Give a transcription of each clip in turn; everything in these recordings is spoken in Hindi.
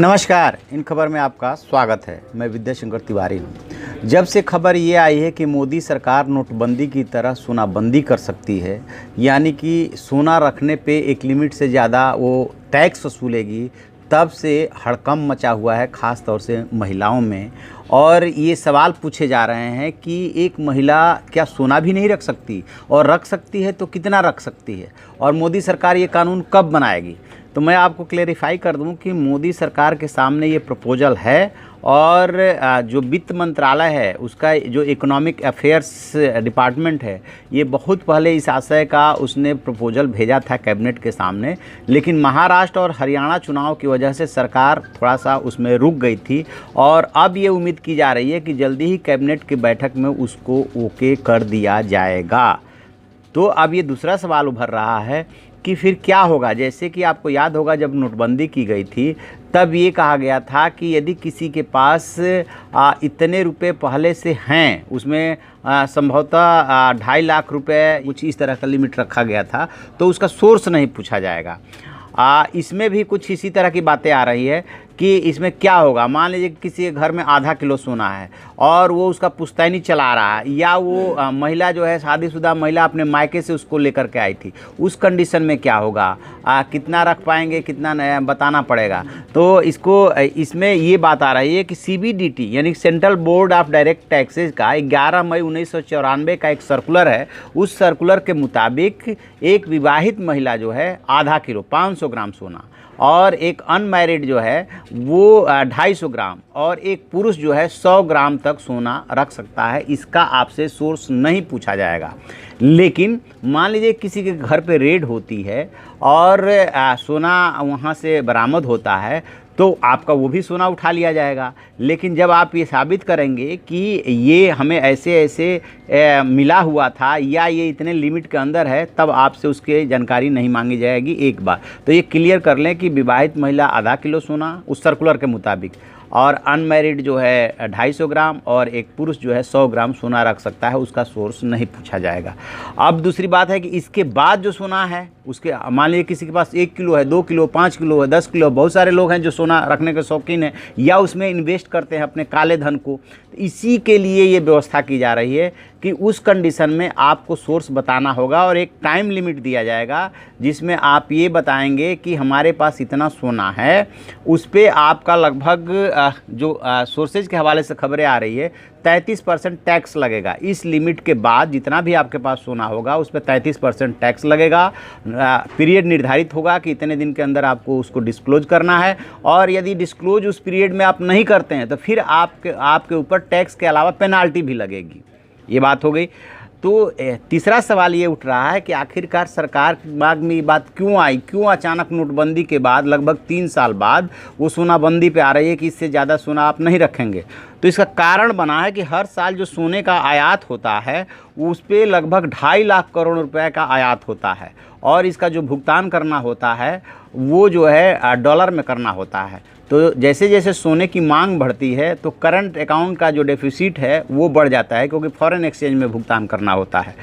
नमस्कार। इन खबर में आपका स्वागत है। मैं विद्याशंकर तिवारी हूँ। जब से खबर ये आई है कि मोदी सरकार नोटबंदी की तरह सोनाबंदी कर सकती है, यानी कि सोना रखने पे एक लिमिट से ज़्यादा वो टैक्स वसूलेगी, तब से हड़कंप मचा हुआ है, ख़ास तौर से महिलाओं में। और ये सवाल पूछे जा रहे हैं कि एक महिला क्या सोना भी नहीं रख सकती, और रख सकती है तो कितना रख सकती है, और मोदी सरकार ये कानून कब बनाएगी। तो मैं आपको क्लेरिफाई कर दूं कि मोदी सरकार के सामने ये प्रपोजल है, और जो वित्त मंत्रालय है उसका जो इकोनॉमिक अफेयर्स डिपार्टमेंट है, ये बहुत पहले इस आशय का उसने प्रपोजल भेजा था कैबिनेट के सामने। लेकिन महाराष्ट्र और हरियाणा चुनाव की वजह से सरकार थोड़ा सा उसमें रुक गई थी, और अब ये उम्मीद की जा रही है कि जल्दी ही कैबिनेट की बैठक में उसको ओके कर दिया जाएगा। तो अब ये दूसरा सवाल उभर रहा है कि फिर क्या होगा। जैसे कि आपको याद होगा, जब नोटबंदी की गई थी तब ये कहा गया था कि यदि किसी के पास इतने रुपए पहले से हैं, उसमें संभवतः 2.5 लाख रुपए कुछ इस तरह का लिमिट रखा गया था, तो उसका सोर्स नहीं पूछा जाएगा। इसमें भी कुछ इसी तरह की बातें आ रही है कि इसमें क्या होगा। मान लीजिए किसी के घर में आधा किलो सोना है और वो उसका पुश्तैनी चला रहा है, या वो महिला जो है शादीशुदा महिला अपने मायके से उसको लेकर के आई थी, उस कंडीशन में क्या होगा, कितना रख पाएंगे, कितना नहीं, बताना पड़ेगा। तो इसमें ये बात आ रही है कि CBDT यानी central board of direct taxes का 11 मई 1994 का एक सर्कुलर है। उस सर्कुलर के मुताबिक एक विवाहित महिला जो है आधा किलो 500 ग्राम सोना, और एक अनमैरिड जो है वो 250 ग्राम, और एक पुरुष जो है 100 ग्राम तक सोना रख सकता है। इसका आपसे सोर्स नहीं पूछा जाएगा। लेकिन मान लीजिए किसी के घर पे रेड होती है और सोना वहाँ से बरामद होता है, तो आपका वो भी सोना उठा लिया जाएगा। लेकिन जब आप ये साबित करेंगे कि ये हमें ऐसे ऐसे मिला हुआ था, या ये इतने लिमिट के अंदर है, तब आपसे उसकी जानकारी नहीं मांगी जाएगी एक बार। तो ये क्लियर कर लें कि विवाहित महिला आधा किलो सोना उस सर्कुलर के मुताबिक, और अनमैरिड जो है 250 ग्राम, और एक पुरुष जो है 100 ग्राम सोना रख सकता है, उसका सोर्स नहीं पूछा जाएगा। अब दूसरी बात है कि इसके बाद जो सोना है उसके, मान लीजिए किसी के पास 1 किलो है, 2 किलो, 5 किलो है, 10 किलो, बहुत सारे लोग हैं जो सोना रखने के शौकीन हैं, या उसमें इन्वेस्ट करते हैं अपने काले धन को। इसी के लिए ये व्यवस्था की जा रही है कि उस कंडीशन में आपको सोर्स बताना होगा, और एक टाइम लिमिट दिया जाएगा जिसमें आप ये बताएंगे कि हमारे पास इतना सोना है। उस पर आपका लगभग जो सोर्सेज के हवाले से खबरें आ रही है 33% टैक्स लगेगा। इस लिमिट के बाद जितना भी आपके पास सोना होगा उस पर 33% टैक्स लगेगा। पीरियड निर्धारित होगा कि इतने दिन के अंदर आपको उसको डिस्क्लोज करना है, और यदि डिस्क्लोज उस पीरियड में आप नहीं करते हैं तो फिर आपके ऊपर टैक्स के अलावा पेनाल्टी भी लगेगी। ये बात हो गई। तो तीसरा सवाल ये उठ रहा है कि आखिरकार सरकार के दिमाग में ये बात क्यों आई, क्यों अचानक नोटबंदी के बाद लगभग 3 साल बाद वो सोनाबंदी पे आ रही है कि इससे ज़्यादा सोना आप नहीं रखेंगे। तो इसका कारण बना है कि हर साल जो सोने का आयात होता है उस पर लगभग 2.5 लाख करोड़ रुपए का आयात होता है, और इसका जो भुगतान करना होता है वो जो है डॉलर में करना होता है। तो जैसे जैसे सोने की मांग बढ़ती है तो करंट अकाउंट का जो डेफिसिट है वो बढ़ जाता है, क्योंकि फॉरेन एक्सचेंज में भुगतान करना होता है।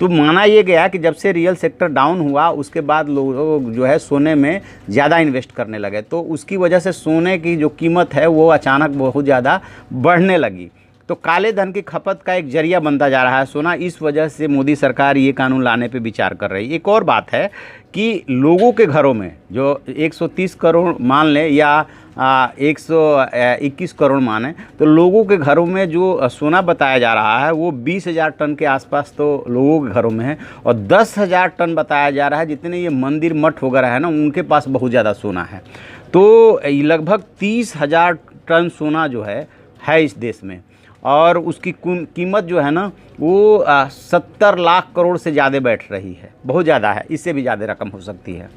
तो माना ये गया कि जब से रियल सेक्टर डाउन हुआ उसके बाद लोग जो है सोने में ज़्यादा इन्वेस्ट करने लगे, तो उसकी वजह से सोने की जो कीमत है वो अचानक बहुत ज़्यादा बढ़ने लगी। तो काले धन की खपत का एक जरिया बनता जा रहा है सोना। इस वजह से मोदी सरकार ये कानून लाने पे विचार कर रही है। एक और बात है कि लोगों के घरों में जो 130 करोड़ मान लें, या 121 करोड़ माने, तो लोगों के घरों में जो सोना बताया जा रहा है वो 20,000 टन के आसपास तो लोगों के घरों में है, और 10,000 टन बताया जा रहा है जितने ये मंदिर मठ वगैरह है ना, उनके पास बहुत ज़्यादा सोना है। तो लगभग 30,000 टन सोना जो है इस देश में, और उसकी कीमत जो है ना वो 70 लाख करोड़ से ज़्यादा बैठ रही है। बहुत ज़्यादा है, इससे भी ज़्यादा रकम हो सकती है।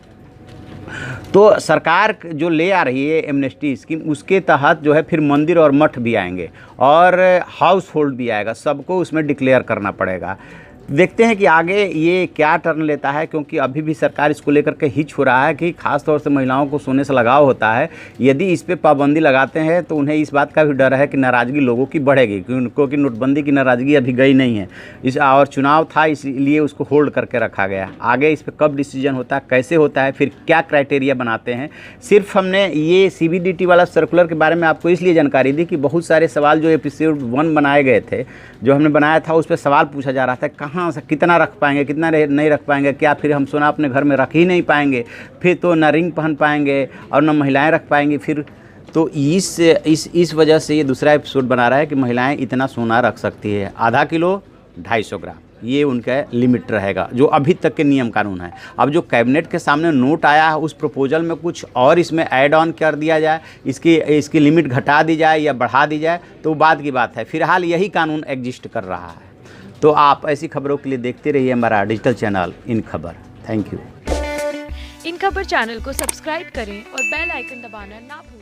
तो सरकार जो ले आ रही है एमनेस्टी स्कीम, उसके तहत जो है फिर मंदिर और मठ भी आएंगे, और हाउस होल्ड भी आएगा, सबको उसमें डिक्लेयर करना पड़ेगा। देखते हैं कि आगे ये क्या टर्न लेता है, क्योंकि अभी भी सरकार इसको लेकर के हिच हो रहा है कि खास तौर से महिलाओं को सोने से लगाव होता है। यदि इस पे पाबंदी लगाते हैं तो उन्हें इस बात का भी डर है कि नाराज़गी लोगों की बढ़ेगी, क्योंकि नोटबंदी की नाराज़गी अभी गई नहीं है और चुनाव था, इसलिए उसको होल्ड करके रखा गया। आगे इस पर कब डिसीजन होता है, कैसे होता है, फिर क्या क्राइटेरिया बनाते हैं। सिर्फ हमने ये CBDT वाला सर्कुलर के बारे में आपको इसलिए जानकारी दी कि बहुत सारे सवाल जो एपिसोड 1 बनाए गए थे, जो हमने बनाया था, उस पर सवाल पूछा जा रहा था, कहाँ से कितना रख पाएंगे, कितना नहीं रख पाएंगे, क्या फिर हम सोना अपने घर में रख ही नहीं पाएंगे, फिर तो न रिंग पहन पाएंगे और न महिलाएं रख पाएंगी फिर। तो इस वजह से ये दूसरा एपिसोड बना रहा है कि महिलाएं इतना सोना रख सकती है, आधा किलो 250 ग्राम, ये उनका लिमिट रहेगा, जो अभी तक के नियम कानून है। अब जो कैबिनेट के सामने नोट आया है, उस प्रपोजल में कुछ और इसमें ऐड ऑन कर दिया जाए, इसकी लिमिट घटा दी जाए या बढ़ा दी जाए, तो बाद की बात है। फिलहाल यही कानून एग्जिस्ट कर रहा है। तो आप ऐसी खबरों के लिए देखते रहिए हमारा डिजिटल चैनल इन खबर। Thank you. इन खबर चैनल को सब्सक्राइब करें और बेल आइकन दबाना ना भूलें।